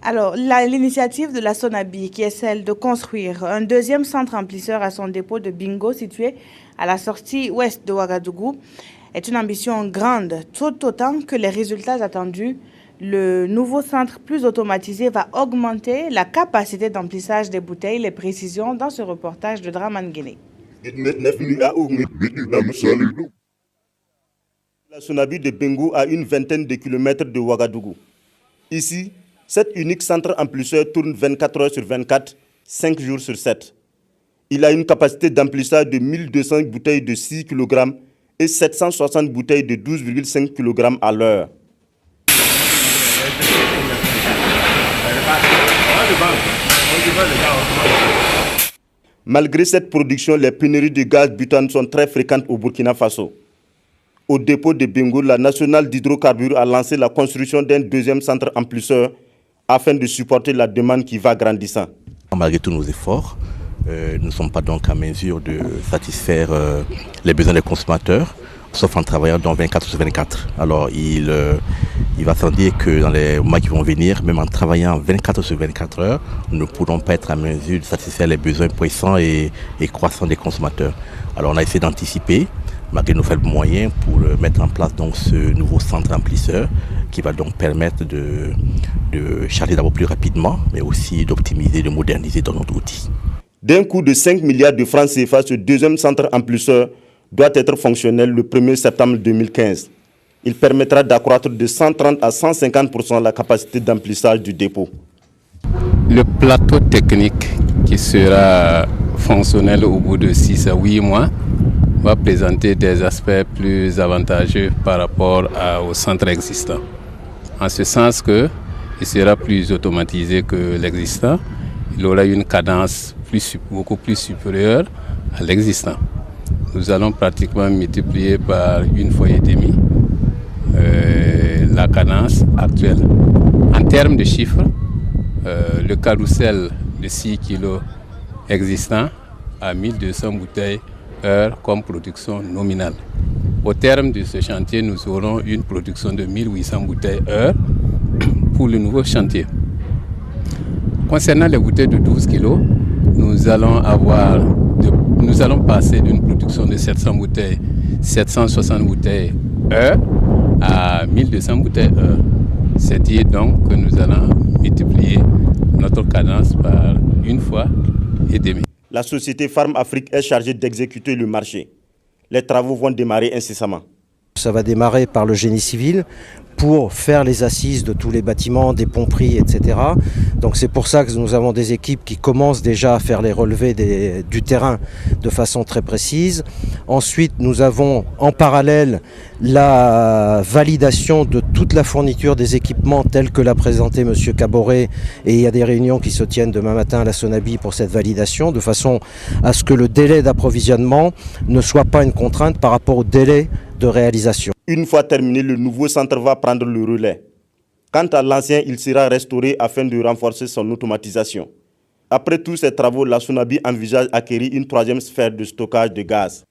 Alors, l'initiative de la Sonabi, qui est celle de construire un deuxième centre remplisseur à son dépôt de Bingo situé à la sortie ouest de Ouagadougou, est une ambition grande, tout autant que les résultats attendus. Le nouveau centre plus automatisé va augmenter la capacité d'emplissage des bouteilles. Les précisions dans ce reportage de Draman Guinée. La Sonabi de Bingo a une vingtaine de kilomètres de Ouagadougou. Ici, cet unique centre emplisseur tourne 24 heures sur 24, 5 jours sur 7. Il a une capacité d'emplissage de 1200 bouteilles de 6 kg et 760 bouteilles de 12,5 kg à l'heure. Malgré cette production, les pénuries de gaz butane sont très fréquentes au Burkina Faso. Au dépôt de Bingo, la nationale d'hydrocarbures a lancé la construction d'un deuxième centre emplisseur afin de supporter la demande qui va grandissant. Malgré tous nos efforts, nous ne sommes pas donc en mesure de satisfaire les besoins des consommateurs, sauf en travaillant dans 24 sur 24. Alors il va sans dire que dans les mois qui vont venir, même en travaillant 24 sur 24 heures, nous ne pourrons pas être en mesure de satisfaire les besoins puissants et croissants des consommateurs. Alors on a essayé d'anticiper, malgré nos faibles moyens, pour mettre en place donc ce nouveau centre remplisseur qui va donc permettre de charger d'abord plus rapidement, mais aussi d'optimiser, de moderniser dans notre outil. D'un coût de 5 milliards de francs CFA, ce deuxième centre emplisseur doit être fonctionnel le 1er septembre 2015. Il permettra d'accroître de 130 à 150% la capacité d'emplissage du dépôt. Le plateau technique qui sera fonctionnel au bout de 6 à 8 mois va présenter des aspects plus avantageux par rapport au centre existant. En ce sens qu'il sera plus automatisé que l'existant, il aura une cadence beaucoup plus supérieure à l'existant. Nous allons pratiquement multiplier par 1,5 fois la cadence actuelle. En termes de chiffres, le carrousel de 6 kg existant a 1200 bouteilles heure comme production nominale. Au terme de ce chantier, nous aurons une production de 1800 bouteilles heure pour le nouveau chantier. Concernant les bouteilles de 12 kg, nous allons passer d'une production de 760 bouteilles heure à 1200 bouteilles heure. C'est-à-dire donc que nous allons multiplier notre cadence par 1,5 fois. La société Farm Afrique est chargée d'exécuter le marché. Les travaux vont démarrer incessamment. Ça va démarrer par le génie civil pour faire les assises de tous les bâtiments, des pomperies, etc. Donc c'est pour ça que nous avons des équipes qui commencent déjà à faire les relevés du terrain de façon très précise. Ensuite, nous avons en parallèle la validation de toute la fourniture des équipements tels que l'a présenté M. Caboret, et il y a des réunions qui se tiennent demain matin à la Sonabi pour cette validation, de façon à ce que le délai d'approvisionnement ne soit pas une contrainte par rapport au délai de réalisation. Une fois terminé, le nouveau centre va prendre le relais. Quant à l'ancien, il sera restauré afin de renforcer son automatisation. Après tous ces travaux, la Sonabi envisage d'acquérir une troisième sphère de stockage de gaz.